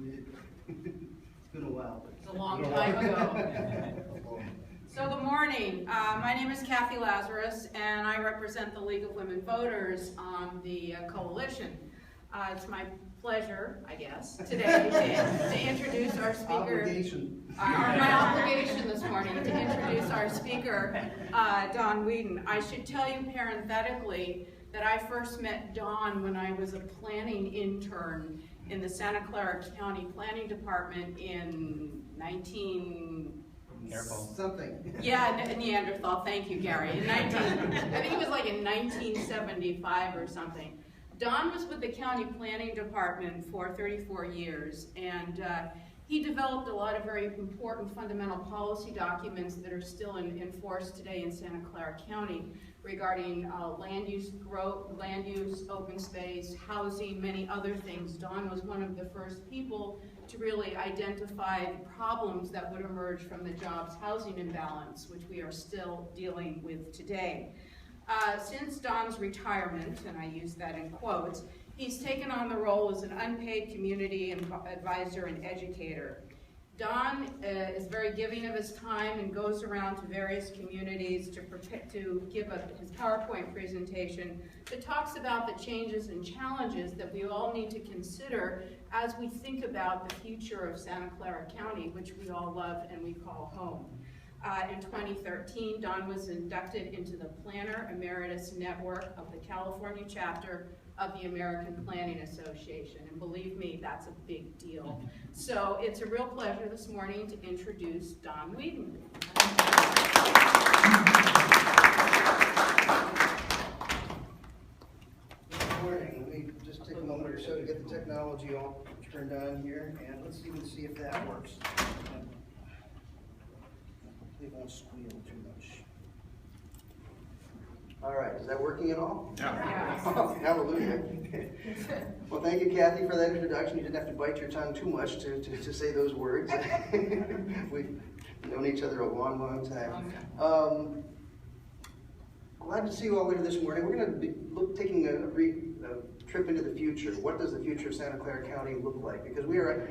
It's been a while. It's a long time ago. So good morning. My name is Kathy Lazarus, and I represent the League of Women Voters on the coalition. It's my pleasure, I guess, today to introduce our speaker. My obligation this morning to introduce our speaker, Don Whedon. I should tell you parenthetically that I first met Don when I was a planning intern in the Santa Clara County Planning Department in something. Yeah, Neanderthal. Thank you, Gary. I think it was like in 1975 or something. Don was with the county planning department for 34 years, and he developed a lot of very important fundamental policy documents that are still in force today in Santa Clara County regarding land use growth, land use, open space, housing, many other things. Don was one of the first people to really identify the problems that would emerge from the jobs housing imbalance, which we are still dealing with today. Since Don's retirement, and I use that in quotes, he's taken on the role as an unpaid community advisor and educator. Don is very giving of his time and goes around to various communities to give his PowerPoint presentation that talks about the changes and challenges that we all need to consider as we think about the future of Santa Clara County, which we all love and we call home. In 2013, Don was inducted into the Planner Emeritus Network of the California chapter of the American Planning Association. And believe me, that's a big deal. So it's a real pleasure this morning to introduce Don Whedon. Good morning. Let me just take a moment or so to get the technology all turned on here, and let's even see if that works. Hopefully it won't squeal too much. All right, is that working at all? Yeah. Oh, hallelujah. Well, thank you, Kathy, for that introduction. You didn't have to bite your tongue too much to say those words. We've known each other a long, long time. Glad to see you all here this morning. We're going to be taking a brief trip into the future. What does the future of Santa Clara County look like? Because we are,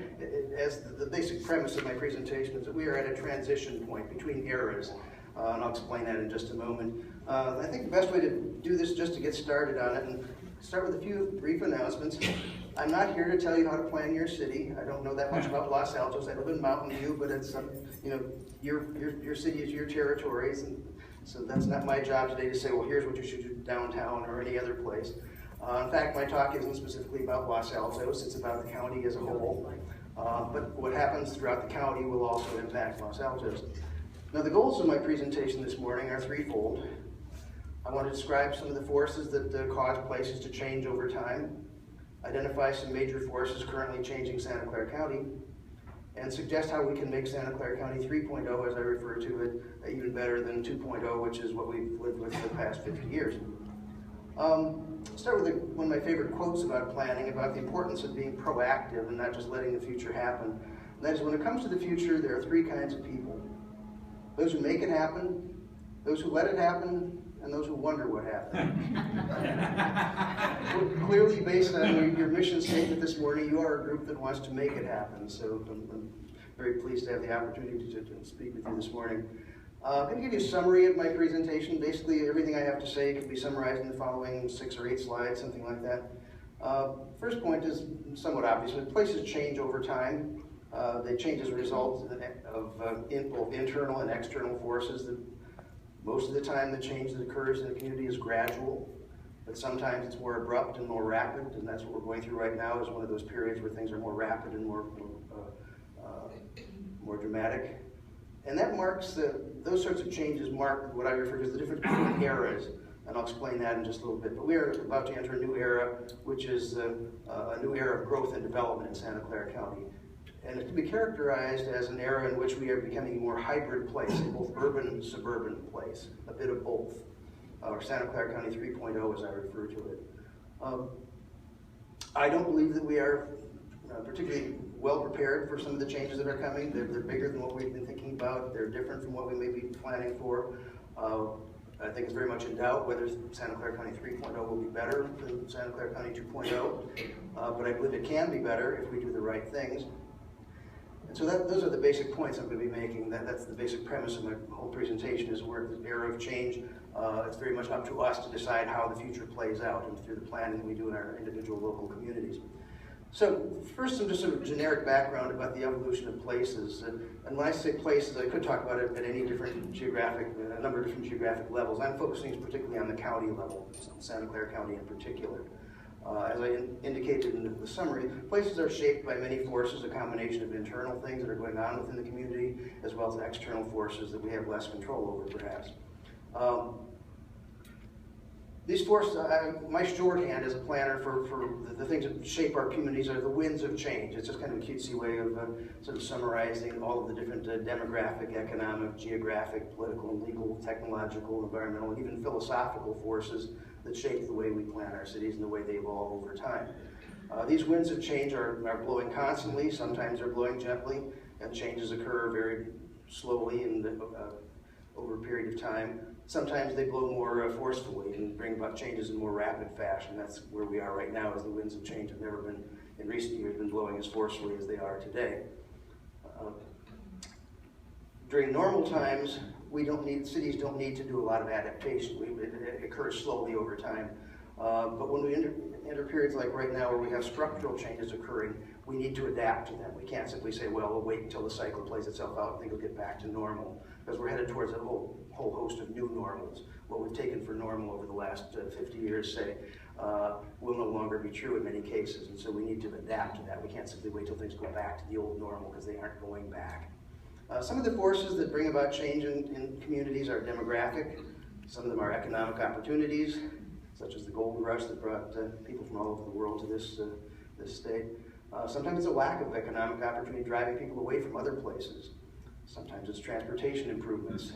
as the basic premise of my presentation is that we are at a transition point between eras. And I'll explain that in just a moment. I think the best way to do this is just to get started on it and start with a few brief announcements. I'm not here to tell you how to plan your city. I don't know that much about Los Altos. I live in Mountain View, but it's your city is your territories, and so that's not my job today to say, well, here's what you should do downtown or any other place. In fact, my talk isn't specifically about Los Altos. It's about the county as a whole. But what happens throughout the county will also impact Los Altos. Now, the goals of my presentation this morning are threefold. I want to describe some of the forces that cause places to change over time, identify some major forces currently changing Santa Clara County, and suggest how we can make Santa Clara County 3.0, as I refer to it, even better than 2.0, which is what we've lived with for the past 50 years. I'll start with one of my favorite quotes about planning, about the importance of being proactive and not just letting the future happen. And that is, when it comes to the future, there are three kinds of people. Those who make it happen, those who let it happen, and those who wonder what happened. Clearly, based on your mission statement this morning, you are a group that wants to make it happen. So I'm very pleased to have the opportunity to speak with you this morning. I'm going to give you a summary of my presentation. Basically, everything I have to say can be summarized in the following 6 or 8 slides, something like that. First point is somewhat obvious, but places change over time. They change as a result of both internal and external forces. Most of the time, the change that occurs in the community is gradual, but sometimes it's more abrupt and more rapid, and that's what we're going through right now, is one of those periods where things are more rapid and more dramatic. And that marks, those sorts of changes mark what I refer to as the difference between eras, and I'll explain that in just a little bit. But we are about to enter a new era, which is a new era of growth and development in Santa Clara County. And it can be characterized as an era in which we are becoming a more hybrid place, both urban and suburban place, a bit of both, or Santa Clara County 3.0 as I refer to it. I don't believe that we are particularly well prepared for some of the changes that are coming. They're bigger than what we've been thinking about. They're different from what we may be planning for. I think it's very much in doubt whether Santa Clara County 3.0 will be better than Santa Clara County 2.0, but I believe it can be better if we do the right things. And so those are the basic points I'm going to be making. That's the basic premise of my whole presentation, is we're at the era of change. It's very much up to us to decide how the future plays out and through the planning we do in our individual local communities. So first, some just sort of generic background about the evolution of places. And when I say places, I could talk about it at any different geographic, a number of different geographic levels. I'm focusing particularly on the county level, Santa Clara County in particular. As I indicated in the summary, places are shaped by many forces, a combination of internal things that are going on within the community, as well as external forces that we have less control over, perhaps. These forces, my shorthand as a planner for the things that shape our communities are the winds of change. It's just kind of a cutesy way of sort of summarizing all of the different demographic, economic, geographic, political, legal, technological, environmental, and even philosophical forces that shape the way we plan our cities and the way they evolve over time. These winds of change are blowing constantly. Sometimes they're blowing gently, and changes occur very slowly and over a period of time. Sometimes they blow more forcefully and bring about changes in more rapid fashion. That's where we are right now, as the winds of change have never been, in recent years, been blowing as forcefully as they are today. During normal times, cities don't need to do a lot of adaptation. It occurs slowly over time. But when we enter periods like right now where we have structural changes occurring, we need to adapt to them. We can't simply say, well, we'll wait until the cycle plays itself out and things will get back to normal, because we're headed towards a whole host of new normals. What we've taken for normal over the last 50 years, say, will no longer be true in many cases, and so we need to adapt to that. We can't simply wait till things go back to the old normal, because they aren't going back. Some of the forces that bring about change in communities are demographic. Some of them are economic opportunities, such as the gold rush that brought people from all over the world to this state. Sometimes it's a lack of economic opportunity driving people away from other places. Sometimes it's transportation improvements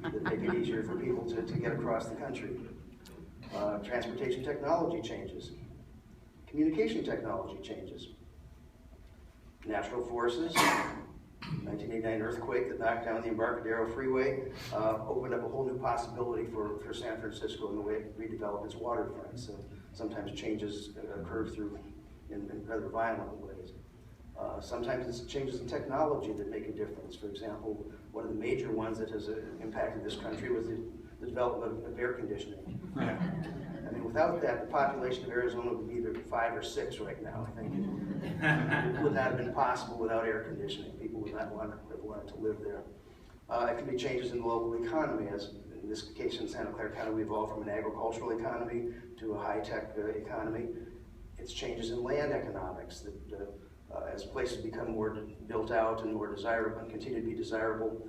that make it easier for people to get across the country. Transportation technology changes. Communication technology changes. Natural forces. 1989 earthquake that knocked down the Embarcadero Freeway opened up a whole new possibility for San Francisco in the way it redeveloped its waterfront. So sometimes changes occur in rather violent ways. Sometimes it's changes in technology that make a difference. For example, one of the major ones that has impacted this country was the development of air conditioning. I mean, without that, the population of Arizona would be either 5 or 6 right now, I think. It would not have been possible without air conditioning. People would not have wanted to live there. It can be changes in the local economy, as in this case in Santa Clara County, we evolved from an agricultural economy to a high-tech economy. It's changes in land economics that as places become more built out and more desirable and continue to be desirable,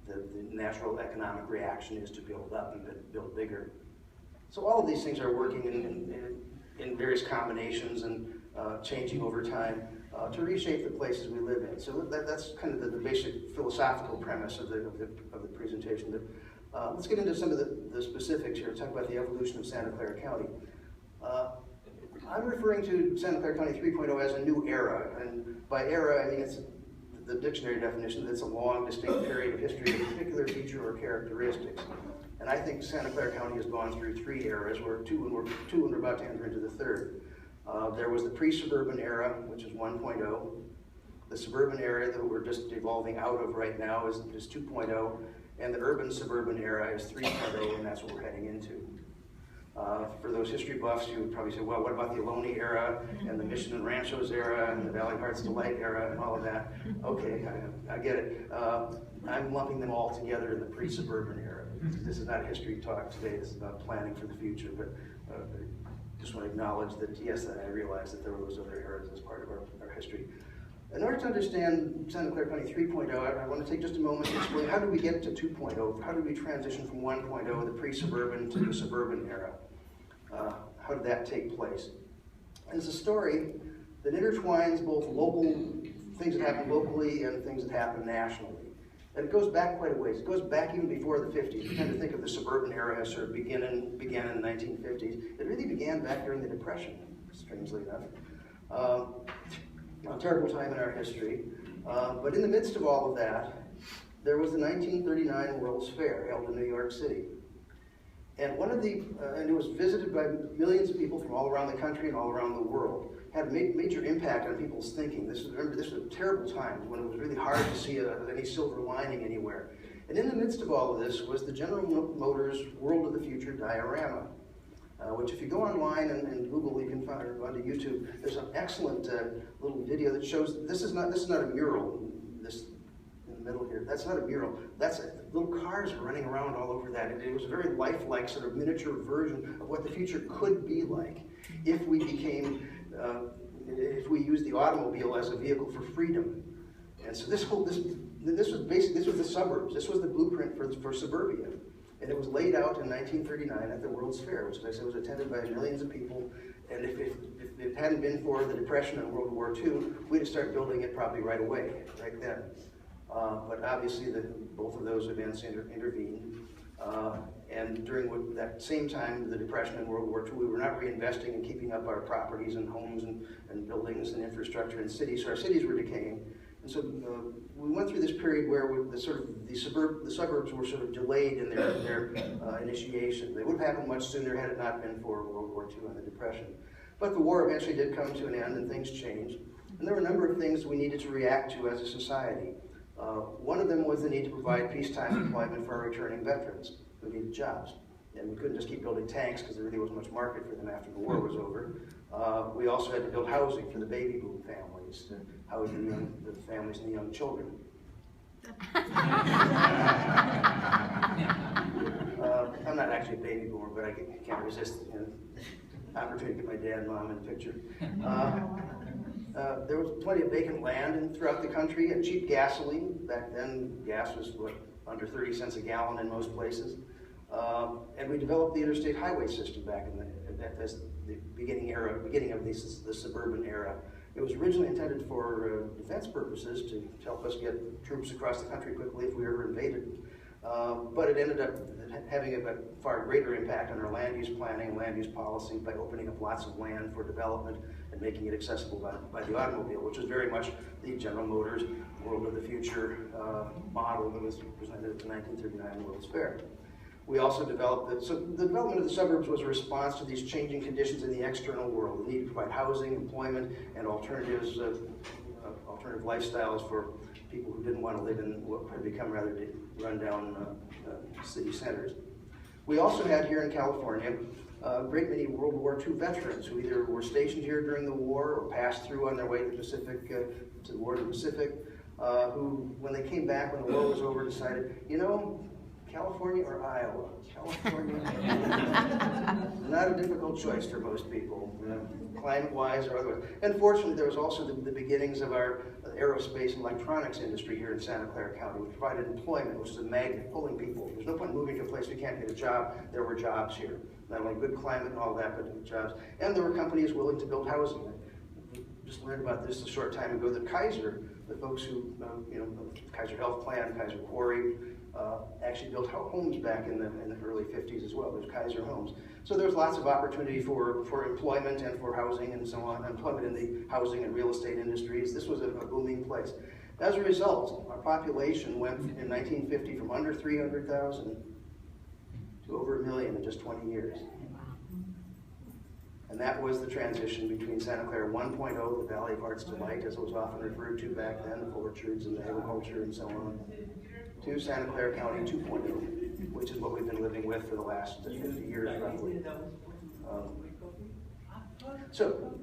the natural economic reaction is to build up and build bigger. So all of these things are working in various combinations and changing over time to reshape the places we live in. So that's kind of the basic philosophical premise of the presentation. Let's get into some of the specifics here. Talk about the evolution of Santa Clara County. I'm referring to Santa Clara County 3.0 as a new era, and by era I mean it's the dictionary definition that's a long, distinct period of history of a particular feature or characteristics. And I think Santa Clara County has gone through 3 eras, we're about to enter into the 3rd. There was the pre-suburban era, which is 1.0. The suburban era that we're just evolving out of right now is 2.0, and the urban suburban era is 3.0, and that's what we're heading into. For those history buffs, you would probably say, well, what about the Ohlone era, and the Mission and Ranchos era, and the Valley Hearts Delight era, and all of that? Okay, I get it. I'm lumping them all together in the pre-suburban era. This is not a history talk today, this is about planning for the future, but I just want to acknowledge that, yes, I realize that there were those other eras as part of our history. In order to understand Santa Clara County 3.0, I want to take just a moment to explain how did we get to 2.0? How did we transition from 1.0, the pre-suburban, to the suburban era? How did that take place? And it's a story that intertwines both local things that happen locally and things that happen nationally. And it goes back quite a ways. It goes back even before the 50s. We tend to think of the suburban era as sort of began in the 1950s. It really began back during the Depression, strangely enough. A terrible time in our history. But in the midst of all of that, there was the 1939 World's Fair held in New York City. And and it was visited by millions of people from all around the country and all around the world. Had a major impact on people's thinking. Remember, this was a terrible time when it was really hard to see any silver lining anywhere. And in the midst of all of this was the General Motors World of the Future diorama, which if you go online and Google, you can find, or go onto YouTube, there's an excellent little video that shows, this is not a mural, this in the middle here, that's not a mural, that's little cars running around all over that. It was a very lifelike sort of miniature version of what the future could be like if we became, if we used the automobile as a vehicle for freedom. And so this was the suburbs. This was the blueprint for suburbia. And it was laid out in 1939 at the World's Fair, which, as I said, was attended by millions of people. And if it hadn't been for the Depression and World War II, we'd have started building it probably right away, right then. But obviously, both of those events intervened. And during that same time, the Depression and World War II, we were not reinvesting in keeping up our properties and homes and buildings and infrastructure in cities, so our cities were decaying. And so we went through this period where the suburbs were sort of delayed in their initiation. They would have happened much sooner had it not been for World War II and the Depression. But the war eventually did come to an end and things changed. And there were a number of things we needed to react to as a society. One of them was the need to provide peacetime employment for our returning veterans who needed jobs. And we couldn't just keep building tanks because there really wasn't much market for them after the war was over. We also had to build housing for the baby boom families, to house the families and the young children. I'm not actually a baby boomer, but I can't resist the opportunity to get my dad and mom in the picture. There was plenty of vacant land throughout the country and cheap gasoline. Back then, gas was under 30 cents a gallon in most places. And we developed the interstate highway system back in the beginning of the suburban era. It was originally intended for defense purposes to help us get troops across the country quickly if we were invaded. But it ended up having a far greater impact on our land use planning and land use policy by opening up lots of land for development and making it accessible by the automobile, which was very much the General Motors World of the Future model that was presented at the 1939 World's Fair. We also developed so the development of the suburbs was a response to these changing conditions in the external world. The need to provide housing, employment, and alternative lifestyles for people who didn't want to live in what had become rather run-down city centers. We also had here in California a great many World War II veterans who either were stationed here during the war or passed through on their way to the Pacific, to the war in the Pacific, who, when they came back, when the war was over, decided, you know, California or Iowa? California, not a difficult choice for most people, climate-wise or otherwise. And fortunately, there was also the beginnings of our aerospace and electronics industry here in Santa Clara County, which provided employment, which is a magnet pulling people. There's no point moving to a place you can't get a job. There were jobs here. Not only good climate and all that, but jobs. And there were companies willing to build housing. We just learned about this a short time ago, that Kaiser, the folks who, Kaiser Health Plan, Kaiser Quarry, actually built homes back in the early 50s as well. There's Kaiser Homes. So there's lots of opportunity for employment and for housing and so on, employment in the housing and real estate industries. This was a booming place. As a result, our population went in 1950 from under 300,000 to over 1 million in just 20 years. And that was the transition between Santa Clara 1.0, the Valley of Arts Delight, as it was often referred to back then, the orchards and the agriculture and so on, to Santa Clara County 2.0, which is what we've been living with for the last 50 years, roughly. So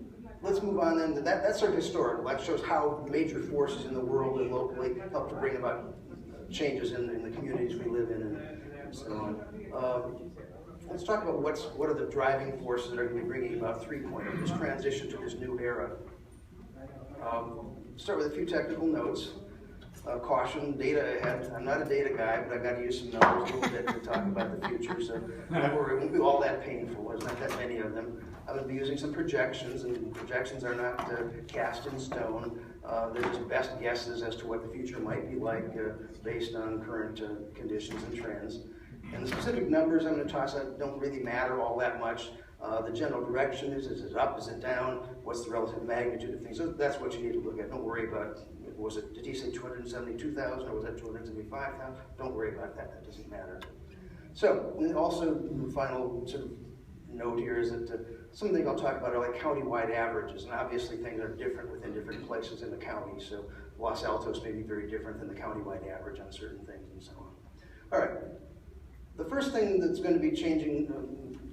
let's move on then. That's sort of historical. That shows how major forces in the world and locally help to bring about changes in the communities we live in and so on. Let's talk about what are the driving forces that are going to be bringing about 3.0, this transition to this new era. Start with a few technical notes. Caution, data ahead. I'm not a data guy, but I've got to use some numbers a little bit to talk about the future, so don't worry, it won't be all that painful. There's not that many of them. I'm going to be using some projections, and projections are not cast in stone. They're just best guesses as to what the future might be like based on current conditions and trends. And the specific numbers I'm going to toss out don't really matter all that much. The general direction is it up, is it down? What's the relative magnitude of things? So that's what you need to look at. Don't worry about, did he say 272,000 or was that 275,000? Don't worry about that, that doesn't matter. So, and also the final sort of note here is that some things I'll talk about are like county-wide averages, and obviously things are different within different places in the county. So Los Altos may be very different than the county-wide average on certain things and so on. All right, the first thing that's going to be changing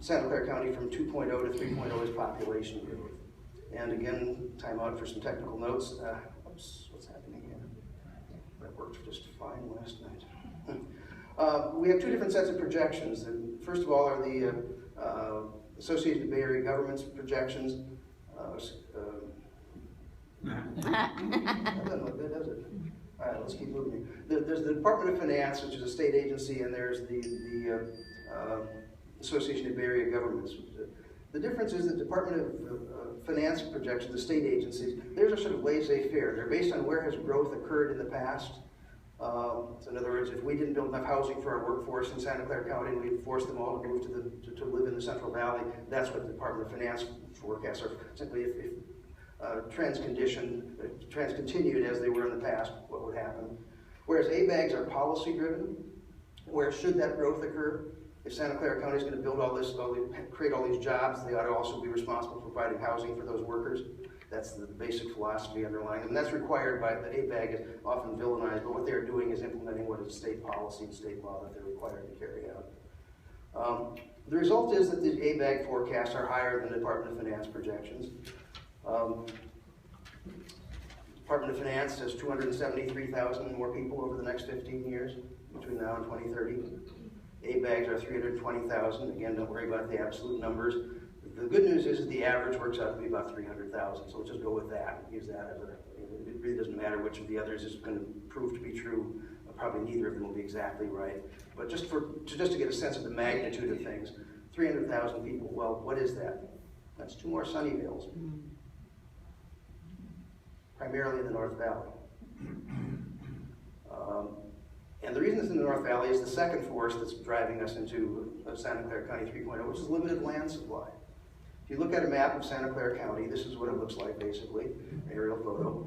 Santa Clara County from 2.0 to 3.0 is population growth. And again, time out for some technical notes. Oops, what's happening here? That worked just fine last night. We have two different sets of projections. First of all are the Associated Bay Area Government's projections. That doesn't look good, does it? All right, let's keep moving. There's the Department of Finance, which is a state agency, and there's the Association of Bay Area Governments. The difference is the Department of Finance projections, the state agencies, theirs are sort of laissez-faire. They're based on where has growth occurred in the past. So in other words, if we didn't build enough housing for our workforce in Santa Clara County and we'd force them all to move to live in the Central Valley, that's what the Department of Finance forecasts are. Simply if trends continued as they were in the past, what would happen? Whereas ABAGs are policy driven, where should that growth occur? If Santa Clara County is going to build create all these jobs, they ought to also be responsible for providing housing for those workers. That's the basic philosophy underlying them. And that's required by the ABAG, is often villainized, but what they're doing is implementing what is state policy and state law that they're required to carry out. The result is that the ABAG forecasts are higher than the Department of Finance projections. Department of Finance says 273,000 more people over the next 15 years, between now and 2030. ABAGs are 320,000. Again, don't worry about the absolute numbers. The good news is that the average works out to be about 300,000, so let's just go with that. Use that as it really doesn't matter which of the others is going to prove to be true. Probably neither of them will be exactly right. But just to get a sense of the magnitude of things, 300,000 people, well, what is that? That's 2 more Sunnyvales, primarily in the North Valley. And the reason it's in the North Valley is the second force that's driving us into Santa Clara County 3.0, which is limited land supply. If you look at a map of Santa Clara County, this is what it looks like basically, aerial photo.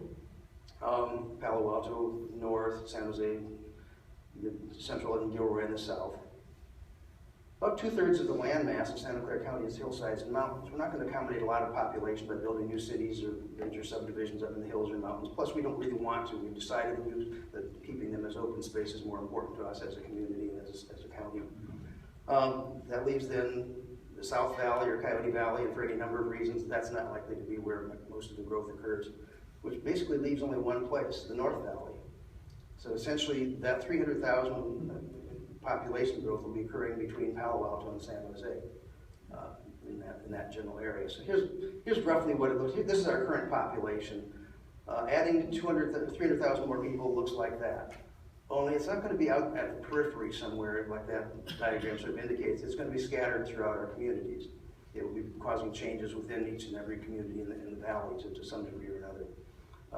Palo Alto, north, San Jose, central, and Gilroy in the south. About 2/3 of the land mass of Santa Clara County is hillsides and mountains. We're not going to accommodate a lot of population by building new cities or major subdivisions up in the hills or mountains. Plus, we don't really want to. We've decided that keeping them as open space is more important to us as a community and as a county. That leaves then the South Valley or Coyote Valley, and for any number of reasons, that's not likely to be where most of the growth occurs, which basically leaves only one place, the North Valley. So essentially, that 300,000 population growth will be occurring between Palo Alto and San Jose in that general area. So here's roughly what it looks like. This is our current population. Adding 300,000 more people looks like that. Only it's not going to be out at the periphery somewhere like that diagram sort of indicates. It's going to be scattered throughout our communities. It will be causing changes within each and every community in the valley to some degree or another.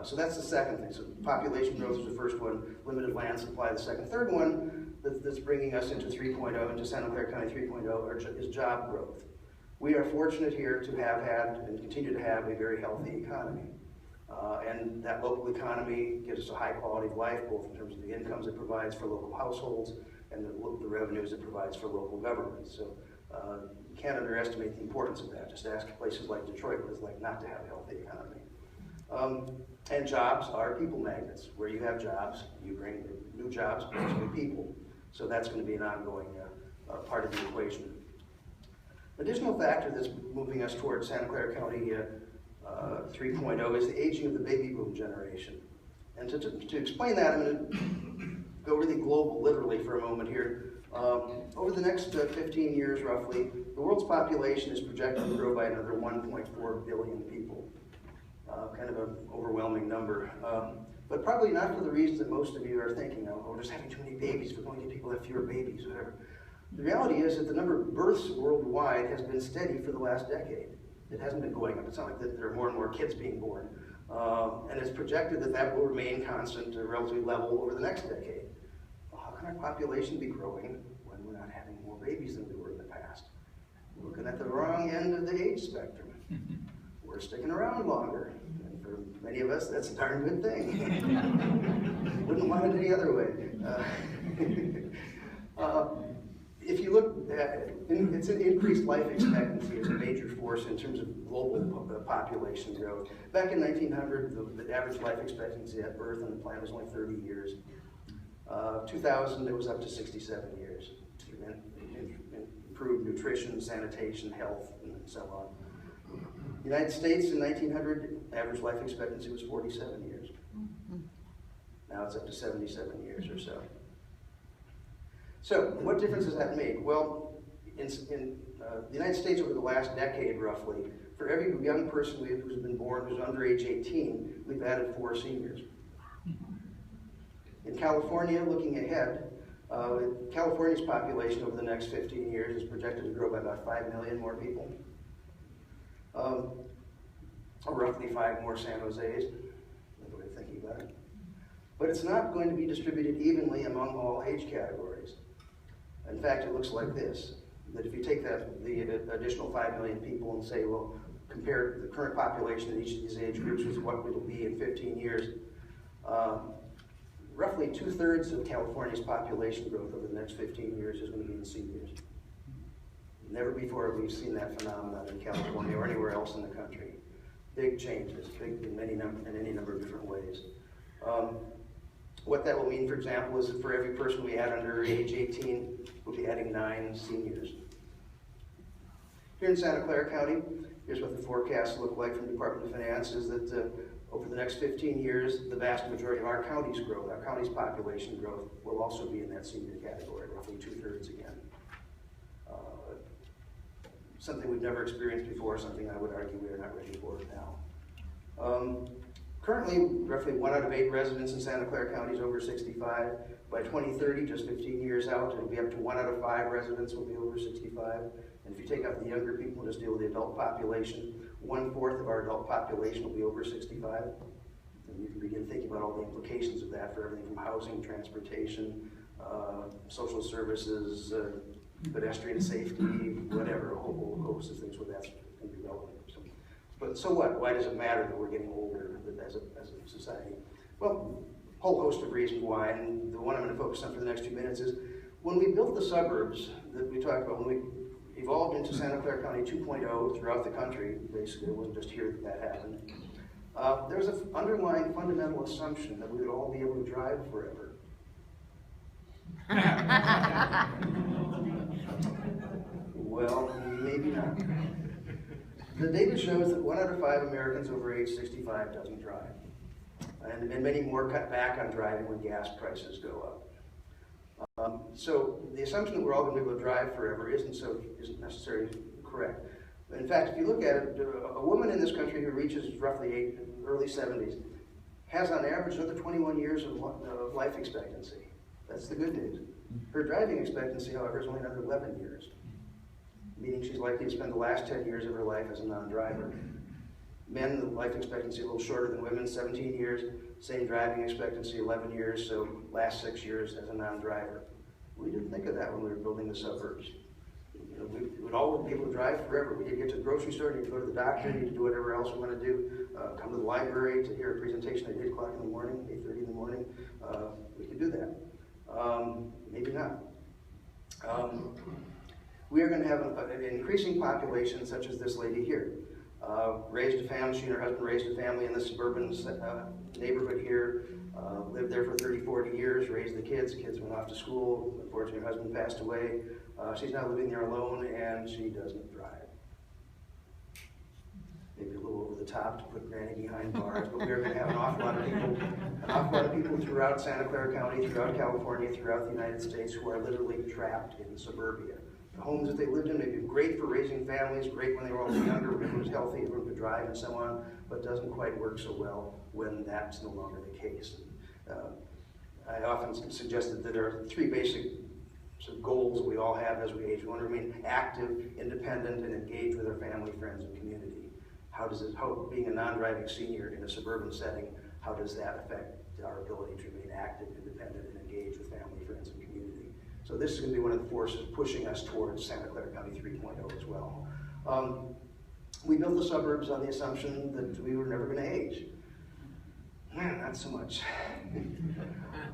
So that's the second thing. So population growth is the first one, limited land supply the second. Third one that's bringing us into 3.0, into Santa Clara County 3.0, is job growth. We are fortunate here to have had and continue to have a very healthy economy. And that local economy gives us a high quality of life, both in terms of the incomes it provides for local households and the revenues it provides for local governments. So you can't underestimate the importance of that. Just ask places like Detroit what it's like not to have a healthy economy. And jobs are people magnets. Where you have jobs, you bring new jobs, brings new people. So that's going to be an ongoing part of the equation. Additional factor that's moving us towards Santa Clara County 3.0 is the aging of the baby boom generation. And to explain that, I'm going to go really global, literally, for a moment here. Over the next 15 years, roughly, the world's population is projected to grow by another 1.4 billion people. Kind of an overwhelming number. But probably not for the reasons that most of you are thinking. Oh, we're just having too many babies. We're going to get people to have fewer babies, whatever. The reality is that the number of births worldwide has been steady for the last decade. It hasn't been going up. It's not like that there are more and more kids being born. And it's projected that that will remain constant or relatively level over the next decade. Well, how can our population be growing when we're not having more babies than we were in the past? We're looking at the wrong end of the age spectrum. We're sticking around longer. And for many of us, that's a darn good thing. Wouldn't want it any other way. if you look at it's an increased life expectancy is a major force in terms of global population growth. Back in 1900, the average life expectancy at birth on the planet was only 30 years. 2000, it was up to 67 years. Improved nutrition, sanitation, health, and so on. United States in 1900, average life expectancy was 47 years. Now it's up to 77 years or so. So, what difference has that made? Well, in the United States over the last decade, roughly, for every young person who's been born who's under age 18, we've added 4 seniors. In California, looking ahead, California's population over the next 15 years is projected to grow by about 5 million more people. Or roughly 5 more San Jose's, another way of thinking about it. But it's not going to be distributed evenly among all age categories. In fact, it looks like this, that if you take the additional 5 million people and say, well, compare the current population in each of these age groups with what it'll be in 15 years, roughly 2/3 of California's population growth over the next 15 years is going to be in seniors. Never before have we seen that phenomenon in California or anywhere else in the country. Big changes, big in any number of different ways. What that will mean, for example, is that for every person we add under age 18, we'll be adding 9 seniors. Here in Santa Clara County, here's what the forecasts look like from the Department of Finance, is that over the next 15 years, the vast majority of our county's growth, our county's population growth, will also be in that senior category, roughly 2/3 again. Something we've never experienced before, something I would argue we are not ready for now. Currently, roughly 1 out of 8 residents in Santa Clara County is over 65. By 2030, just 15 years out, it'll be up to 1 out of 5 residents will be over 65. And if you take out the younger people and just deal with the adult population, 1/4 of our adult population will be over 65. And you can begin thinking about all the implications of that for everything from housing, transportation, social services, pedestrian safety, whatever, a whole host of things where that's going to be relevant. But so what? Why does it matter that we're getting older as a society? Well, a whole host of reasons why, and the one I'm going to focus on for the next few minutes is when we built the suburbs that we talked about, when we evolved into Santa Clara County 2.0 throughout the country, basically, it wasn't just here that happened, there was an underlying fundamental assumption that we would all be able to drive forever. Well, maybe not. The data shows that 1 out of 5 Americans over age 65 doesn't drive. And many more cut back on driving when gas prices go up. So the assumption that we're all going to be able to drive forever isn't necessarily correct. In fact, if you look at it, a woman in this country who reaches roughly early 70s has on average another 21 years of life expectancy. That's the good news. Her driving expectancy, however, is only another 11 years. Meaning she's likely to spend the last 10 years of her life as a non-driver. Men, the life expectancy a little shorter than women, 17 years, same driving expectancy, 11 years, so last 6 years as a non-driver. We didn't think of that when we were building the suburbs. You know, we would all be able to drive forever. We could get to the grocery store, need to go to the doctor, need to do whatever else we want to do, come to the library to hear a presentation at 8 o'clock in the morning, 8:30 in the morning. We could do that. Maybe not. We are going to have an increasing population such as this lady here. Raised a family, she and her husband raised a family in the suburban neighborhood here, lived there for 30, 40 years, raised the kids went off to school, unfortunately her husband passed away. She's now living there alone and she doesn't drive. Maybe a little over the top to put Granny behind bars, but we're going to have an awful lot of people throughout Santa Clara County, throughout California, throughout the United States who are literally trapped in suburbia. The homes that they lived in may be great for raising families, great when they were all younger, when everyone was healthy, everyone could drive and so on, but doesn't quite work so well when that's no longer the case. I often suggested that there are 3 basic sort of goals that we all have as we age. We want to remain active, independent, and engaged with our family, friends, and community. How being a non-driving senior in a suburban setting, how does that affect our ability to remain active, independent, and engaged with family, friends, and community? So this is going to be one of the forces pushing us towards Santa Clara County 3.0 as well. We built the suburbs on the assumption that we were never going to age. not so much.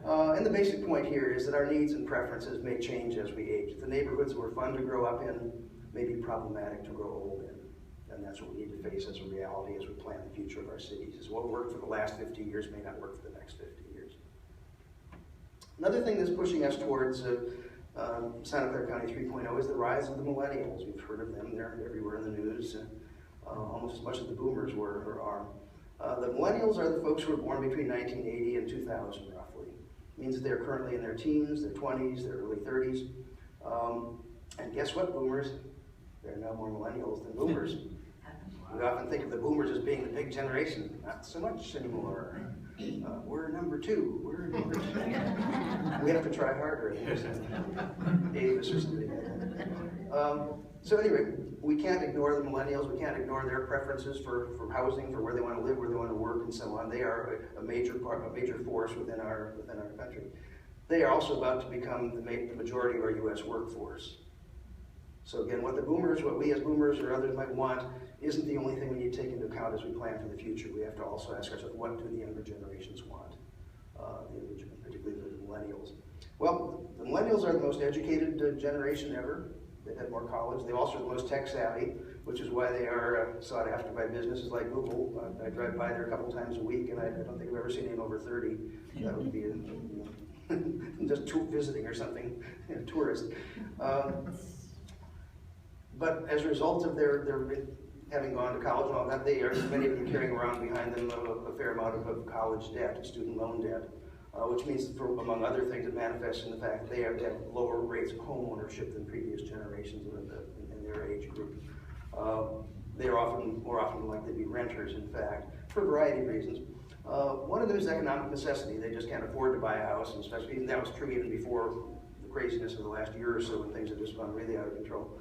And the basic point here is that our needs and preferences may change as we age. The neighborhoods that were fun to grow up in may be problematic to grow old in. And that's what we need to face as a reality as we plan the future of our cities. Is what worked for the last 50 years may not work for the next 50 years. Another thing that's pushing us towards Santa Clara County 3.0 is the rise of the millennials. We've heard of them, they're everywhere in the news, almost as much as the boomers were or are. The millennials are the folks who were born between 1980 and 2000 roughly. It means that they're currently in their teens, their 20s, their early 30s. And guess what, boomers? There are no more millennials than boomers. We often think of the boomers as being the big generation. Not so much anymore. We're number 2. We're number 2. We have to try harder. Davis or something like that. So anyway, we can't ignore the millennials. We can't ignore their preferences for housing, for where they want to live, where they want to work, and so on. They are a major force within our country. They are also about to become the majority of our U.S. workforce. So again, what we as boomers or others might want isn't the only thing we need to take into account as we plan for the future. We have to also ask ourselves, what do the younger generations want, particularly the millennials? Well, the millennials are the most educated generation ever. They've had more college. They're also the most tech savvy, which is why they are sought after by businesses like Google. I drive by there a couple times a week, and I don't think I've ever seen anyone over 30. That would be just visiting or something, a tourist. But as a result of their having gone to college and all that, many of them carrying around behind them a fair amount of college debt, student loan debt, which means, among other things, it manifests in the fact that they have lower rates of home ownership than previous generations in their age group. They are more often likely to be renters, in fact, for a variety of reasons. One of them is economic necessity. They just can't afford to buy a house, and especially that was true even before the craziness of the last year or so when things had just gone really out of control.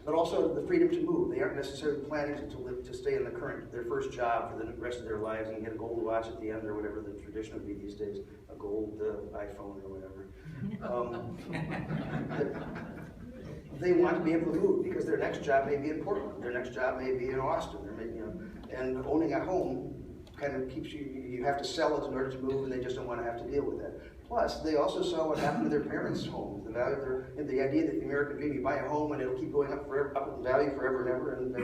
But also the freedom to move. They aren't necessarily planning to stay in their first job for the rest of their lives and get a gold watch at the end or whatever the tradition would be these days, a gold iPhone or whatever. They want to be able to move because their next job may be in Portland, their next job may be in Austin, and owning a home kind of keeps you have to sell it in order to move, and they just don't want to have to deal with that. Plus, they also saw what happened to their parents' homes, the idea that the American dream, you buy a home and it'll keep going up in value forever and ever, and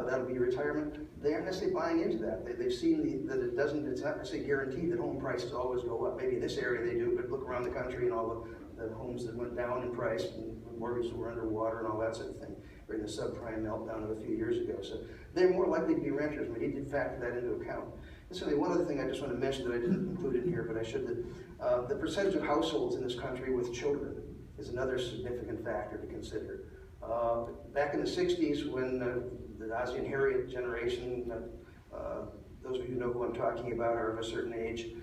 that'll be your retirement. They aren't necessarily buying into that. They've seen that it's not necessarily guaranteed that home prices always go up. Maybe in this area they do, but look around the country and all the homes that went down in price and mortgages were underwater and all that sort of thing during the subprime meltdown of a few years ago. So they're more likely to be renters. We need to factor that into account. And so one other thing I just want to mention that I didn't include in here, but I should, that the percentage of households in this country with children is another significant factor to consider. Back in the 60s, when the Ozzie and Harriet generation, those of you who know who I'm talking about are of a certain age,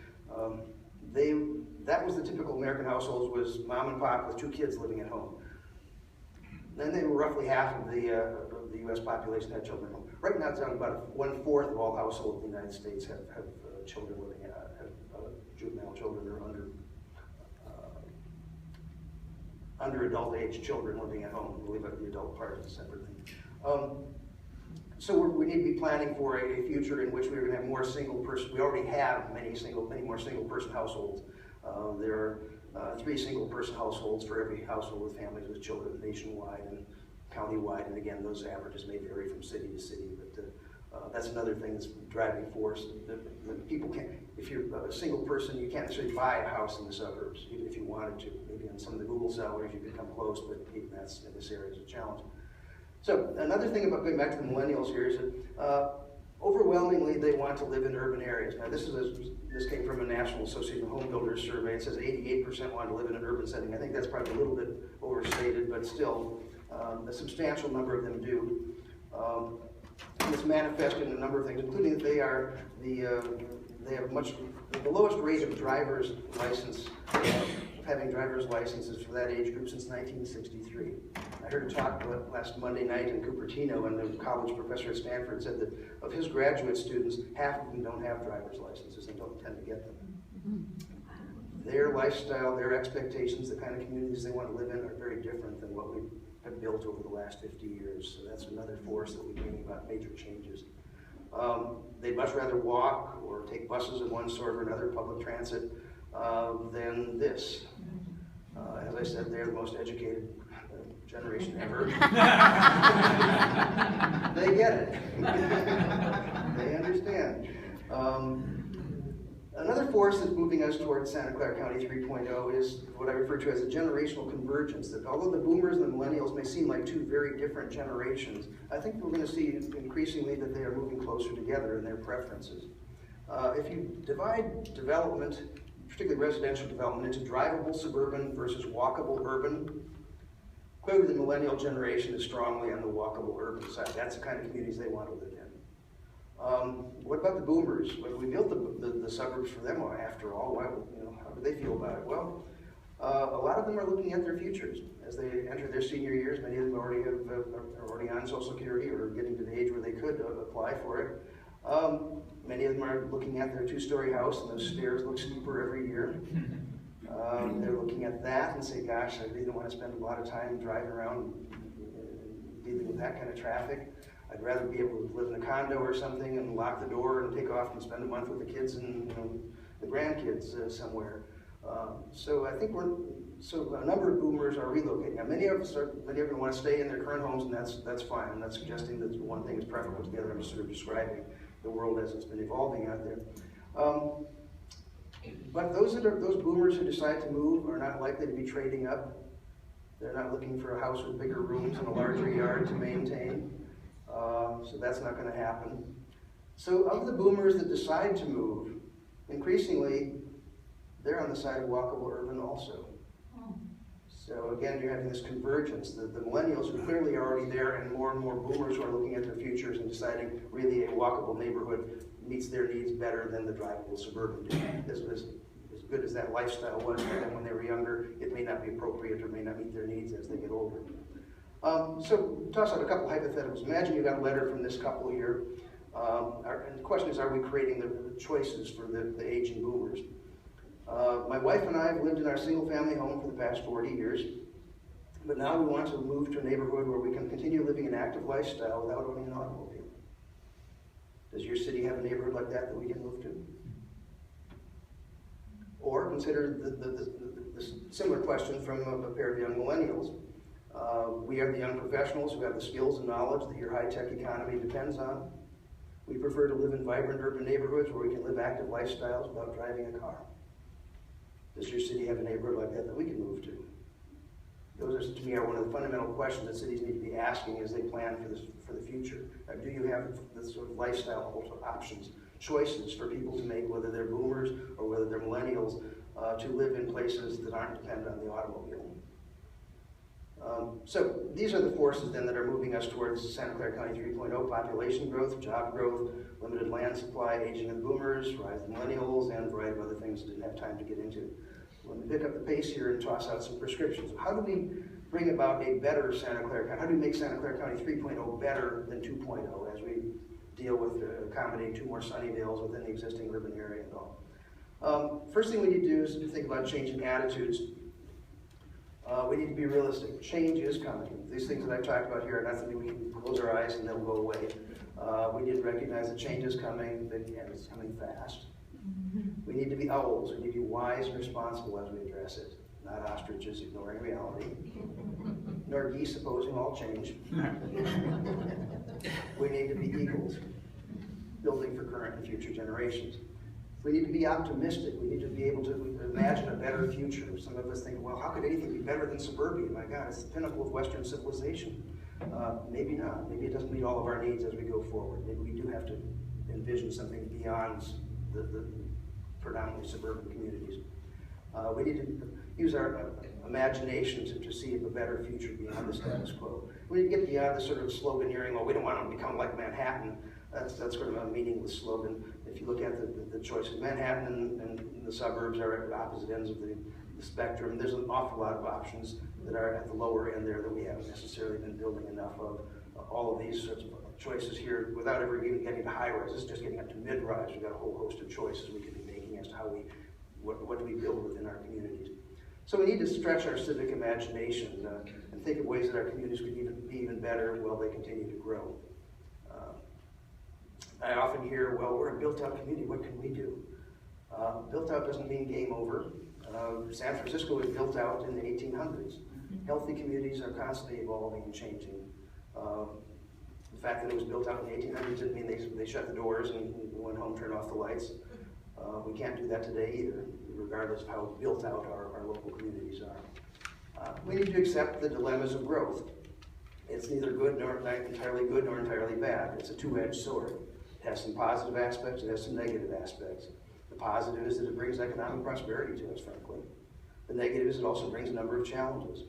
that was the typical American households, was mom and pop with 2 kids living at home. Then they were roughly half of the U.S. population had children at home. Right now, it's down about 1/4 of all households in the United States have children living, have juvenile children or under adult age children living at home. We'll leave out the adult part as a separate thing. So we need to be planning for a future in which we're going to have more single person. We already have many more single person households. There are 3 single person households for every household with families with children nationwide and county-wide, and again, those averages may vary from city to city, but that's another thing that's driving force. People can't, if you're a single person, you can't necessarily buy a house in the suburbs, even if you wanted to. Maybe on some of the Google salaries you could come close, but even that's in this area is a challenge. So another thing about going back to the millennials here is that overwhelmingly they want to live in urban areas. Now this came from a National Association of Home Builders survey. It says 88% want to live in an urban setting. I think that's probably a little bit overstated, but still a substantial number of them do. It's manifested in a number of things, including that they have the lowest rate of driver's license, having driver's licenses for that age group since 1963. I heard a talk last Monday night in Cupertino, and the college professor at Stanford said that of his graduate students, half of them don't have driver's licenses and don't tend to get them. Their lifestyle, their expectations, the kind of communities they want to live in are very different than what we have built over the last 50 years. So that's another force that we bring about major changes. They'd much rather walk or take buses of one sort or another, public transit, than this. As I said, they're the most educated generation ever. They get it. They understand. Another force that's moving us towards Santa Clara County 3.0 is what I refer to as a generational convergence. That although the boomers and the millennials may seem like two very different generations, I think we're going to see increasingly that they are moving closer together in their preferences. If you divide development, particularly residential development, into drivable suburban versus walkable urban, clearly the millennial generation is strongly on the walkable urban side. That's the kind of communities they want to live in. What about the boomers? Well, we built the suburbs for them after all. Why, how do they feel about it? Well, a lot of them are looking at their futures as they enter their senior years. Many of them are already on Social Security or getting to the age where they could apply for it. Many of them are looking at their two-story house, and those stairs look steeper every year. They're looking at that and say, gosh, I really don't want to spend a lot of time driving around and dealing with that kind of traffic. I'd rather be able to live in a condo or something and lock the door and take off and spend a month with the kids and the grandkids somewhere. So I think a number of boomers are relocating. Now many of them want to stay in their current homes, and that's fine. I'm not suggesting that one thing is preferable to the other. I'm just sort of describing the world as it's been evolving out there. But those boomers who decide to move are not likely to be trading up. They're not looking for a house with bigger rooms and a larger yard to maintain. So that's not going to happen. So of the boomers that decide to move, increasingly, they're on the side of walkable urban also. So again, you're having this convergence. The millennials are clearly already there, and more boomers who are looking at their futures and deciding really a walkable neighborhood meets their needs better than the drivable suburban do. As good as that lifestyle was for them when they were younger, it may not be appropriate or may not meet their needs as they get older. So toss out a couple hypotheticals. Imagine you got a letter from this couple here, and the question is, are we creating the choices for the aging boomers? My wife and I have lived in our single-family home for the past 40 years, but now we want to move to a neighborhood where we can continue living an active lifestyle without owning an automobile. Does your city have a neighborhood like that we can move to? Or consider the similar question from a pair of young millennials. We are the young professionals who have the skills and knowledge that your high-tech economy depends on. We prefer to live in vibrant urban neighborhoods where we can live active lifestyles without driving a car. Does your city have a neighborhood like that we can move to? Those, to me, are one of the fundamental questions that cities need to be asking as they plan for the future. Do you have the sort of lifestyle options, choices for people to make, whether they're boomers or whether they're millennials, to live in places that aren't dependent on the automobile? So these are the forces then that are moving us towards Santa Clara County 3.0: population growth, job growth, limited land supply, aging of the boomers, rise of the millennials, and a variety of other things I didn't have time to get into. Let me pick up the pace here and toss out some prescriptions. How do we bring about a better Santa Clara County? How do we make Santa Clara County 3.0 better than 2.0 as we deal with accommodating two more Sunnyvales within the existing urban area and all? First thing we need to do is to think about changing attitudes. We need to be realistic. Change is coming. These things that I've talked about here are not something we can close our eyes and they'll go away. We need to recognize that change is coming, and it's coming fast. We need to be owls. We need to be wise and responsible as we address it, not ostriches ignoring reality, nor geese opposing all change. We need to be eagles, building for current and future generations. We need to be optimistic. We need to be able to imagine a better future. Some of us think, well, how could anything be better than suburbia? My God, it's the pinnacle of Western civilization. Maybe not. Maybe it doesn't meet all of our needs as we go forward. Maybe we do have to envision something beyond the predominantly suburban communities. We need to use our imagination to see a better future beyond the status quo. We need to get beyond the sort of sloganeering, well, we don't want to become like Manhattan. That's sort of a meaningless slogan. If you look at the choices, Manhattan and the suburbs are at opposite ends of the spectrum. There's an awful lot of options that are at the lower end there that we haven't necessarily been building enough of. All of these sorts of choices here, without ever even getting to high-rise, it's just getting up to mid-rise. We've got a whole host of choices we could be making as to how what do we build within our communities. So we need to stretch our civic imagination and think of ways that our communities could be even better while they continue to grow. I often hear, well, we're a built-out community, what can we do? Built out doesn't mean game over. San Francisco was built out in the 1800s. Healthy communities are constantly evolving and changing. The fact that it was built out in the 1800s didn't mean they shut the doors and went home, turned off the lights. We can't do that today either, regardless of how built out our local communities are. We need to accept the dilemmas of growth. It's neither good nor entirely good nor entirely bad. It's a two-edged sword. It has some positive aspects, it has some negative aspects. The positive is that it brings economic prosperity to us, frankly. The negative is it also brings a number of challenges.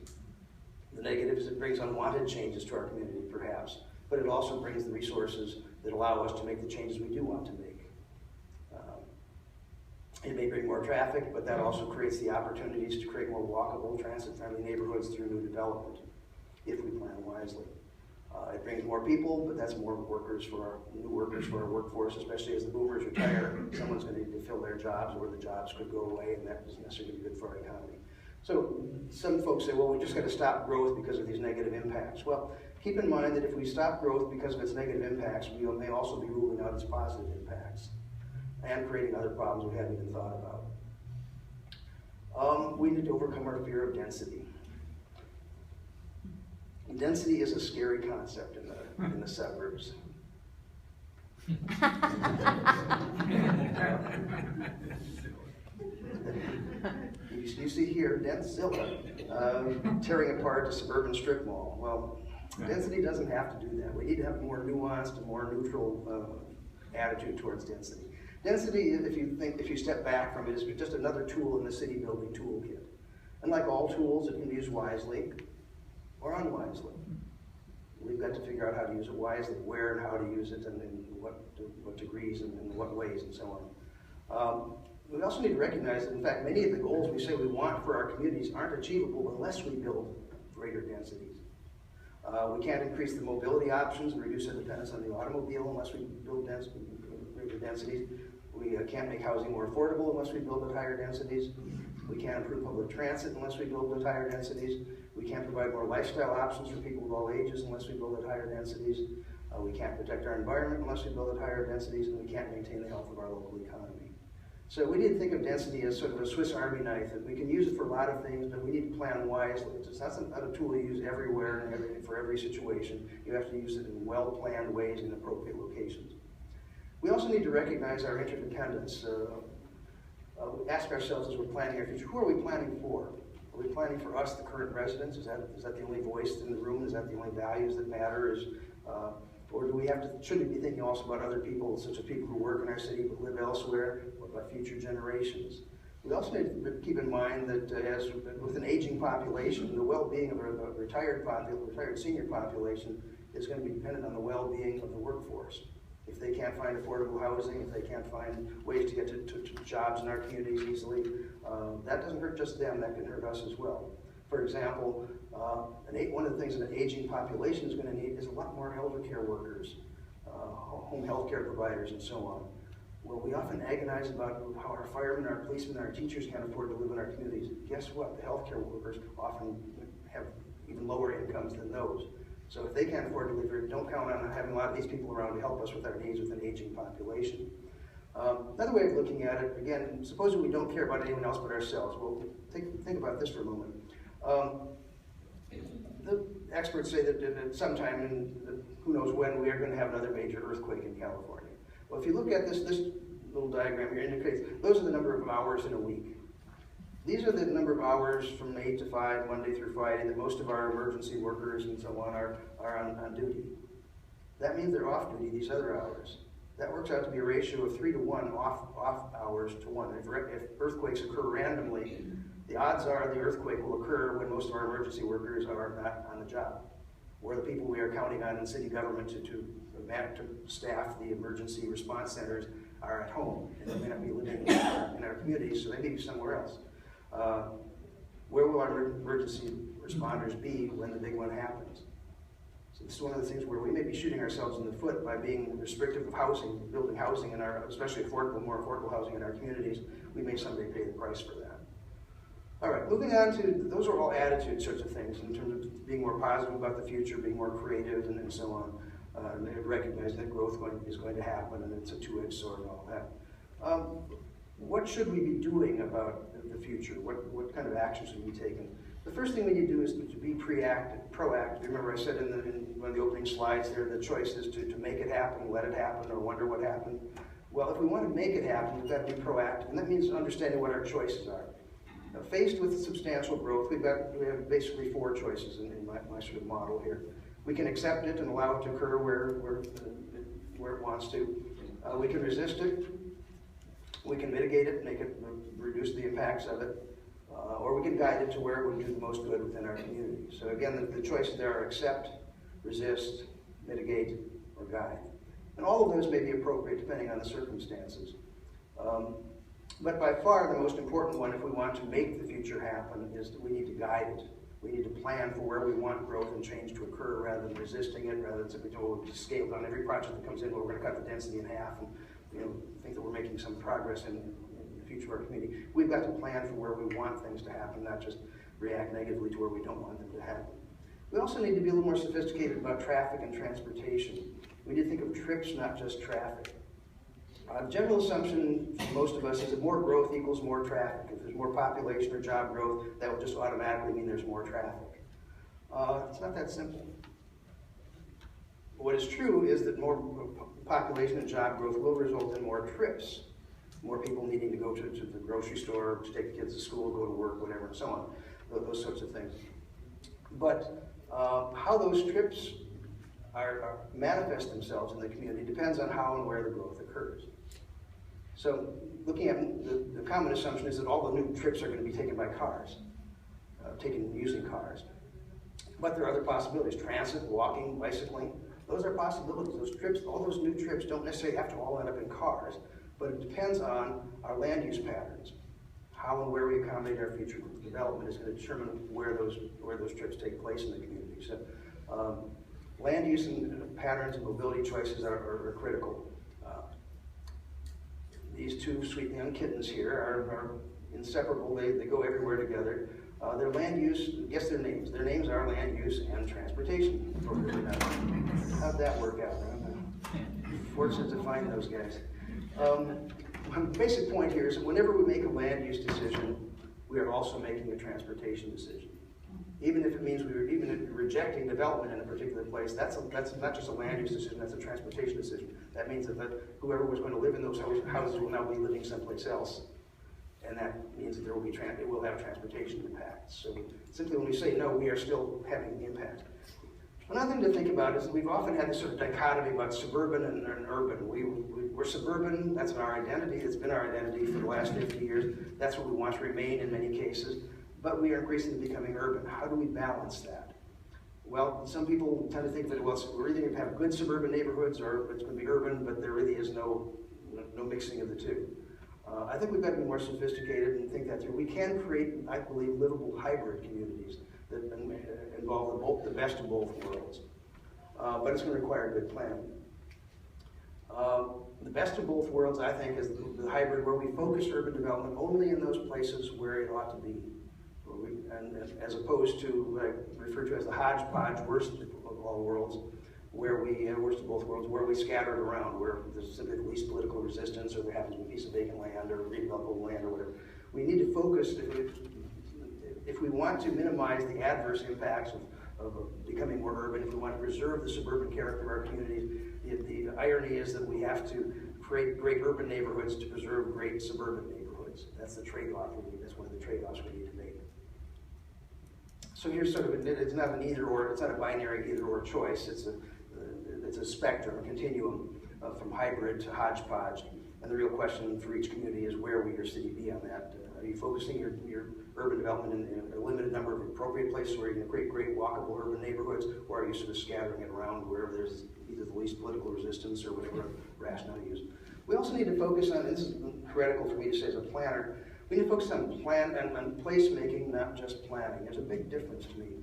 The negative is it brings unwanted changes to our community, perhaps, but it also brings the resources that allow us to make the changes we do want to make. It may bring more traffic, but that also creates the opportunities to create more walkable, transit-friendly neighborhoods through new development, if we plan wisely. It brings more people, but that's more workers for new workers for our workforce, especially as the boomers retire. Someone's going to need to fill their jobs, or the jobs could go away, and that isn't necessarily good for our economy. So some folks say, well, we just got to stop growth because of these negative impacts. Well, keep in mind that if we stop growth because of its negative impacts, we may also be ruling out its positive impacts and creating other problems we haven't even thought about. We need to overcome our fear of density. Density is a scary concept in the suburbs. You see here, Dentzilla, tearing apart a suburban strip mall. Well, density doesn't have to do that. We need to have a more nuanced, a more neutral attitude towards density. Density, if you step back from it, is just another tool in the city building toolkit. And like all tools, it can be used wisely or unwisely. We've got to figure out how to use it wisely, where and how to use it, and in what degrees and in what ways, and so on. We also need to recognize that, in fact, many of the goals we say we want for our communities aren't achievable unless we build greater densities. We can't increase the mobility options and reduce our dependence on the automobile unless we build greater densities. We can't make housing more affordable unless we build at higher densities. We can't improve public transit unless we build at higher densities. We can't provide more lifestyle options for people of all ages unless we build at higher densities. We can't protect our environment unless we build at higher densities, and we can't maintain the health of our local economy. So we need to think of density as sort of a Swiss Army knife, that we can use it for a lot of things, but we need to plan wisely. It's not a tool you use everywhere and for every situation. You have to use it in well-planned ways in appropriate locations. We also need to recognize our interdependence. We ask ourselves as we're planning our future, who are we planning for? Are we planning for us, the current residents? Is that the only voice in the room? Is that the only values that matter? Or do we should we be thinking also about other people, such as people who work in our city but live elsewhere, or about future generations? We also need to keep in mind that as with an aging population, the well-being of a retired senior population is going to be dependent on the well-being of the workforce. If they can't find affordable housing, if they can't find ways to get to jobs in our communities easily, that doesn't hurt just them, that can hurt us as well. For example, one of the things that an aging population is going to need is a lot more elder care workers, home health care providers, and so on. Well, we often agonize about how our firemen, our policemen, our teachers can't afford to live in our communities. Guess what? The health care workers often have even lower incomes than those. So if they can't afford to live here, don't count on having a lot of these people around to help us with our needs with an aging population. Another way of looking at it, again, supposing we don't care about anyone else but ourselves. Well, think about this for a moment. The experts say that sometime in who knows when, we are going to have another major earthquake in California. Well, if you look at this little diagram here, indicates those are the number of hours in a week. These are the number of hours from 8 to 5, Monday through Friday, that most of our emergency workers and so on are on duty. That means they're off duty these other hours. That works out to be a ratio of 3 to 1 off hours to 1. If earthquakes occur randomly, the odds are the earthquake will occur when most of our emergency workers are not on the job, or the people we are counting on in city government to staff the emergency response centers are at home, and they may not be living in our communities, so they may be somewhere else. Where will our emergency responders be when the big one happens? So this is one of the things where we may be shooting ourselves in the foot by being restrictive of housing, building housing in our, especially more affordable housing in our communities. We may someday pay the price for that. All right, moving on to, those are all attitude sorts of things in terms of being more positive about the future, being more creative, and so and they recognize that growth is going to happen, and it's a two-edged sword and all that. What should we be doing about the future? What kind of actions should we be taking? The first thing we need to do is to be proactive. Remember I said in one of the opening slides there, the choice is to make it happen, let it happen, or wonder what happened. Well, if we want to make it happen, we've got to be proactive, and that means understanding what our choices are. Faced with substantial growth, we have basically four choices in my sort of model here. We can accept it and allow it to occur where it wants to. We can resist it. We can mitigate it, reduce the impacts of it. Or we can guide it to where it would do the most good within our community. So again, the choices there are accept, resist, mitigate, or guide. And all of those may be appropriate depending on the circumstances. But by far the most important one, if we want to make the future happen, is that we need to guide it. We need to plan for where we want growth and change to occur rather than resisting it, rather than simply scale down every project that comes in, well, we're going to cut the density in half and think that we're making some progress in the future of our community. We've got to plan for where we want things to happen, not just react negatively to where we don't want them to happen. We also need to be a little more sophisticated about traffic and transportation. We need to think of trips, not just traffic. General assumption for most of us is that more growth equals more traffic. If there's more population or job growth, that will just automatically mean there's more traffic. It's not that simple. What is true is that more population and job growth will result in more trips. More people needing to go to the grocery store, to take the kids to school, go to work, whatever, and so on. Those sorts of things. But how those trips manifest themselves in the community depends on how and where the growth occurs. So looking at the common assumption is that all the new trips are going to be taken by cars, using cars. But there are other possibilities: transit, walking, bicycling. Those are possibilities. Those trips, all those new trips don't necessarily have to all end up in cars, but it depends on our land use patterns. How and where we accommodate our future development is going to determine where those trips take place in the community. So land use and patterns and mobility choices are critical. These two sweet young kittens here are inseparable. They go everywhere together. Their land use, guess their names. Their names are land use and transportation. How'd that work out? I'm fortunate to find those guys. My basic point here is that whenever we make a land use decision, we are also making a transportation decision. Even if it means even rejecting development in a particular place, that's not just a land use decision, that's a transportation decision. That means that whoever was going to live in those houses will now be living someplace else. And that means that it will have transportation impacts. So simply when we say no, we are still having impact. Another thing to think about is that we've often had this sort of dichotomy about suburban and urban. We're suburban, that's our identity, it's been our identity for the last 50 years. That's what we want to remain in many cases. But we are increasingly becoming urban. How do we balance that? Well, some people tend to think that, well, we're either going to have good suburban neighborhoods or it's going to be urban, but there really is no mixing of the two. I think we've got to be more sophisticated and think that through. We can create, I believe, livable hybrid communities that involve the best of both worlds. But it's going to require good planning. The best of both worlds, I think, is the hybrid where we focus urban development only in those places where it ought to be. And as opposed to what I refer to as the hodgepodge, worst of all worlds, worst of both worlds, where we scatter it around, where there's simply the least political resistance, or there happens to be a piece of vacant land, or redevelopable land, or whatever. We need to focus, if we want to minimize the adverse impacts of becoming more urban, if we want to preserve the suburban character of our communities, the irony is that we have to create great urban neighborhoods to preserve great suburban neighborhoods. That's the trade-off we need. That's one of the trade-offs we need to make. So here's sort of, it's not an either-or, it's not a binary either-or choice. It's a spectrum, a continuum from hybrid to hodgepodge. And the real question for each community is where will your city be on that? Are you focusing your urban development in a limited number of appropriate places where you can create great walkable urban neighborhoods, or are you sort of scattering it around wherever there's either the least political resistance or whatever rationale you use? We also need to focus on, this is critical for me to say as a planner, we need to focus on placemaking, not just planning. There's a big difference to me.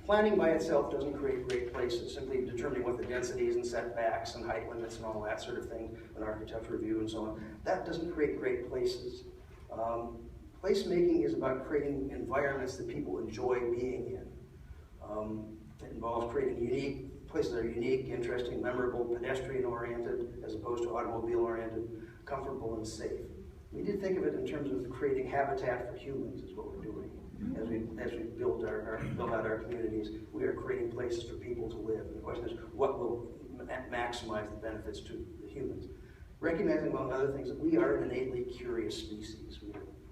Planning by itself doesn't create great places, simply determining what the densities and setbacks and height limits and all that sort of thing, an architecture review and so on. That doesn't create great places. Placemaking is about creating environments that people enjoy being in. It involves creating unique places that are unique, interesting, memorable, pedestrian-oriented, as opposed to automobile-oriented, comfortable and safe. We need to think of it in terms of creating habitat for humans is what we're doing. As we build out our communities, we are creating places for people to live. And the question is, what will maximize the benefits to the humans? Recognizing, among other things, that we are an innately curious species.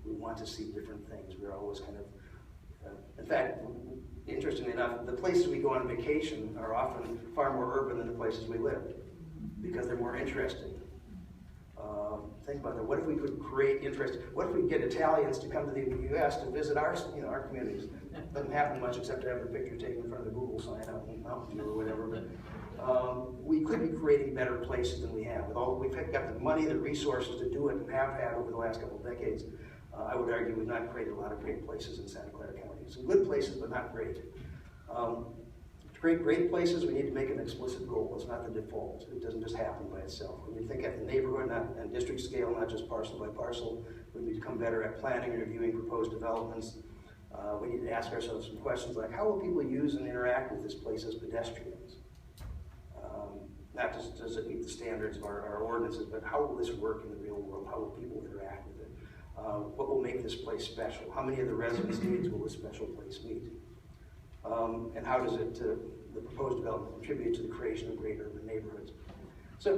We want to see different things. We're always kind of, in fact, interestingly enough, the places we go on vacation are often far more urban than the places we live, because they're more interesting. Think about that. What if we could create interest? What if we could get Italians to come to the U.S. to visit our communities? It doesn't happen much except to have a picture taken in front of the Google sign out in Mountain View or whatever. But we could be creating better places than we have. We've got the money, the resources to do it, and have had over the last couple of decades. I would argue we've not created a lot of great places in Santa Clara County. Some good places, but not great. To create great places, we need to make an explicit goal. It's not the default. It doesn't just happen by itself. We need to think at the neighborhood and district scale, not just parcel by parcel. We need to become better at planning and reviewing proposed developments. We need to ask ourselves some questions like, how will people use and interact with this place as pedestrians? Not just does it meet the standards of our ordinances, but how will this work in the real world? How will people interact with it? What will make this place special? How many of the residents' needs will this special place meet? And how does the proposed development contribute to the creation of great urban neighborhoods? So,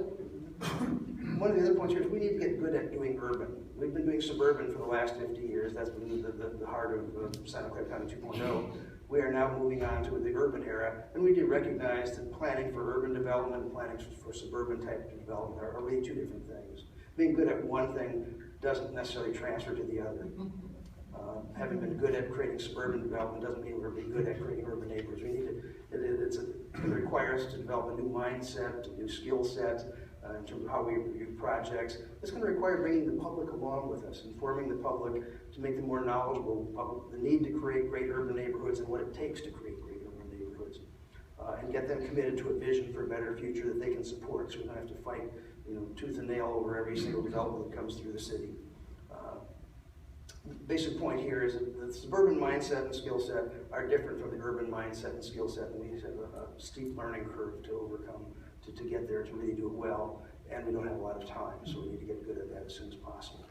one of the other points here is we need to get good at doing urban. We've been doing suburban for the last 50 years. That's been the heart of Santa Clara County 2.0. We are now moving on to the urban era, and we do recognize that planning for urban development and planning for suburban type of development are really two different things. Being good at one thing doesn't necessarily transfer to the other. Having been good at creating suburban development doesn't mean we're going to be good at creating urban neighborhoods. We need it requires us to develop a new mindset, a new skill set in terms of how we review projects. It's going to require bringing the public along with us, informing the public to make them more knowledgeable about the need to create great urban neighborhoods and what it takes to create great urban neighborhoods, and get them committed to a vision for a better future that they can support, so we don't have to fight, tooth and nail over every single development that comes through the city. Basic point here is that the suburban mindset and skill set are different from the urban mindset and skill set, and we have a steep learning curve to overcome to get there, to really do it well, and we don't have a lot of time, so we need to get good at that as soon as possible.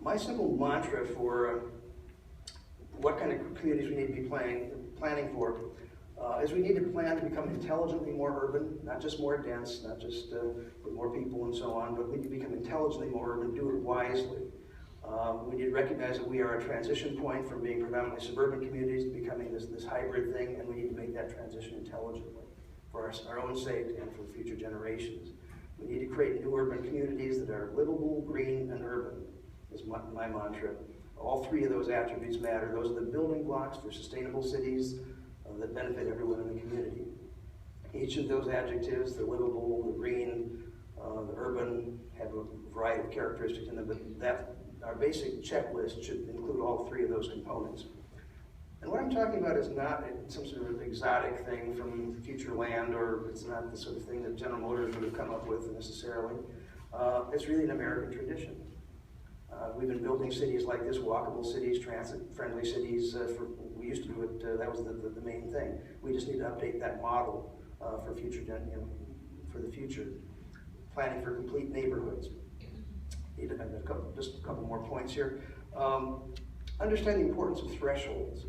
My simple mantra for what kind of communities we need to be planning for is we need to plan to become intelligently more urban, not just more dense, not just with more people and so on, but we need to become intelligently more urban, do it wisely. We need to recognize that we are a transition point from being predominantly suburban communities to becoming this hybrid thing, and we need to make that transition intelligently for our own sake and for future generations. We need to create new urban communities that are livable, green, and urban, is my mantra. All three of those attributes matter. Those are the building blocks for sustainable cities that benefit everyone in the community. Each of those adjectives, the livable, the green, the urban, have a variety of characteristics in them, but our basic checklist should include all three of those components. And what I'm talking about is not some sort of exotic thing from future land, or it's not the sort of thing that General Motors would have come up with necessarily. It's really an American tradition. We've been building cities like this, walkable cities, transit-friendly cities. We used to do it, that was the main thing. We just need to update that model for the future. Planning for complete neighborhoods. Just a couple more points here. Understand the importance of thresholds.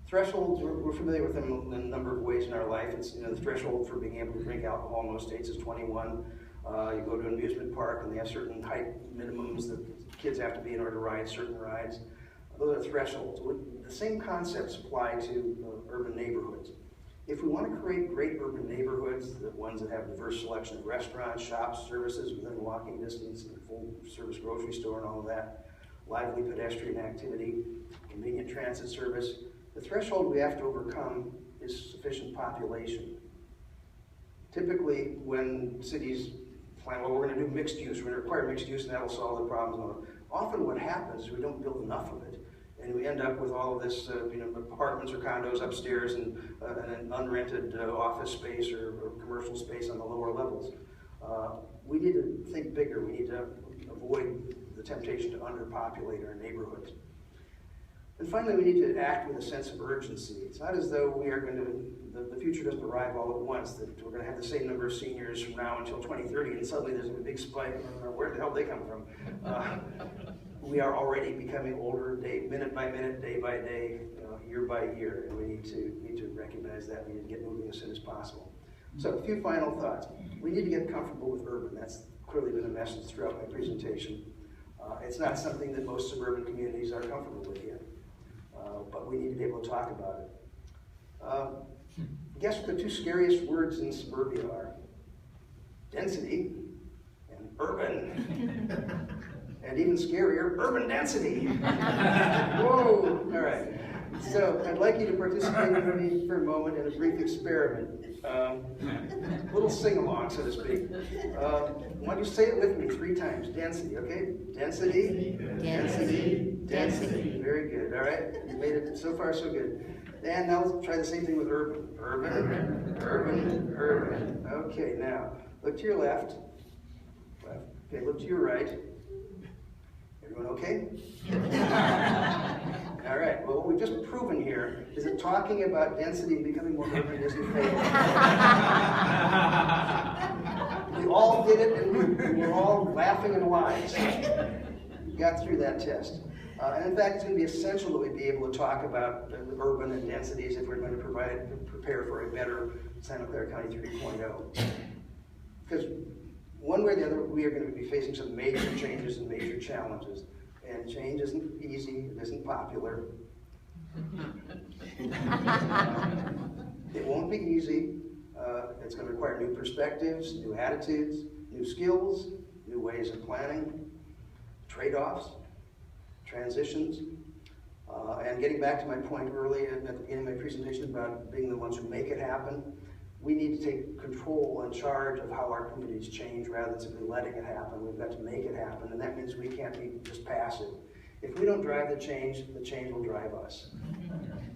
Thresholds, we're familiar with them in a number of ways in our life. It's, the threshold for being able to drink alcohol in most states is 21. You go to an amusement park and they have certain height minimums that kids have to be in order to ride certain rides. Those are thresholds. The same concepts apply to urban neighborhoods. If we want to create great urban neighborhoods, the ones that have a diverse selection of restaurants, shops, services within walking distance, and a full-service grocery store and all of that, lively pedestrian activity, convenient transit service, the threshold we have to overcome is sufficient population. Typically, when cities plan, well, we're going to do mixed use, we're going to require mixed use, and that'll solve the problems. Often what happens is we don't build enough of it, and we end up with all of this, apartments or condos upstairs and an unrented office space or commercial space on the lower levels. We need to think bigger. We need to avoid the temptation to underpopulate our neighborhoods. And finally, we need to act with a sense of urgency. It's not as though we are going to, the future doesn't arrive all at once, that we're going to have the same number of seniors from now until 2030, and suddenly there's a big spike. Where the hell did they come from? We are already becoming older, minute by minute, day by day, year by year, and we need to recognize that. We need to get moving as soon as possible. So a few final thoughts. We need to get comfortable with urban. That's clearly been a message throughout my presentation. It's not something that most suburban communities are comfortable with yet, but we need to be able to talk about it. Guess what the two scariest words in suburbia are? Density and urban. And even scarier, urban density. Whoa, all right. So I'd like you to participate with me for a moment in a brief experiment. A little sing-along, so to speak. Why don't you say it with me 3 times? Density, okay? Density, density, density. Very good, all right? You made it so far, so good. And now let's try the same thing with urban. Urban, urban, urban. Okay, now, look to your left. Okay, look to your right. Everyone okay? All right, well, what we've just proven here is that talking about density and becoming more urban isn't fatal. We all did it, and we're all laughing and alive. So we got through that test. And in fact, it's going to be essential that we be able to talk about the urban and densities if we're going to prepare for a better Santa Clara County 3.0. Because one way or the other, we are going to be facing some major changes and major challenges. And change isn't easy, it isn't popular. It won't be easy. It's going to require new perspectives, new attitudes, new skills, new ways of planning, trade-offs, transitions. And getting back to my point earlier at the beginning of my presentation about being the ones who make it happen, we need to take control and charge of how our communities change rather than simply letting it happen. We've got to make it happen, and that means we can't be just passive. If we don't drive the change will drive us.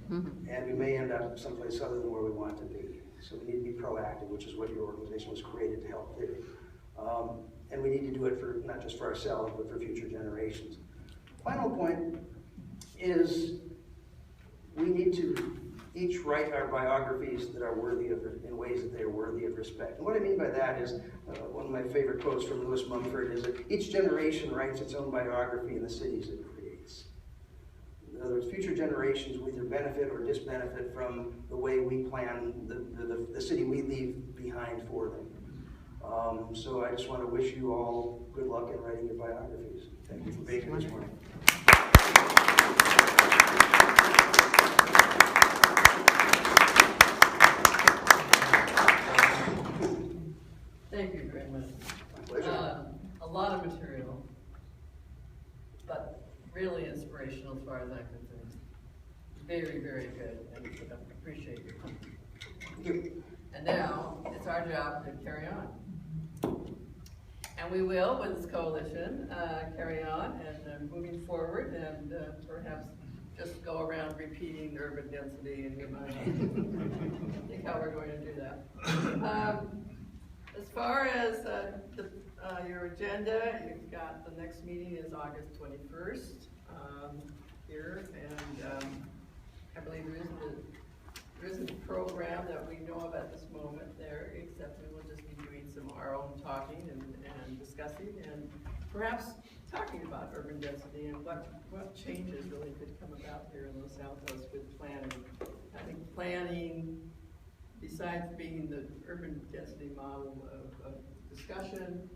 And we may end up someplace other than where we want to be. So we need to be proactive, which is what your organization was created to help do. And we need to do it for not just for ourselves, but for future generations. Final point is we need to each write our biographies that are worthy of, in ways that they are worthy of respect. And what I mean by that is, one of my favorite quotes from Lewis Mumford is that each generation writes its own biography in the cities it creates. In other words, future generations will either benefit or disbenefit from the way we plan the city we leave behind for them. So I just want to wish you all good luck in writing your biographies. Thank you for being here this morning. Thank you very much. My pleasure. A lot of material, but really inspirational as far as I'm concerned. Very, very good, and I appreciate you. Thank you. And now, it's our job to carry on. And we will, with this coalition, carry on and moving forward, and perhaps just go around repeating urban density in your mind. Think how we're going to do that. As far as your agenda, you've got the next meeting is August 21st here, and I believe there isn't a program that we know of at this moment there, except we will just be doing some our own talking and discussing, and perhaps talking about urban density and what changes really could come about here in Los Altos with planning. I think planning, besides being the urban density model of discussion,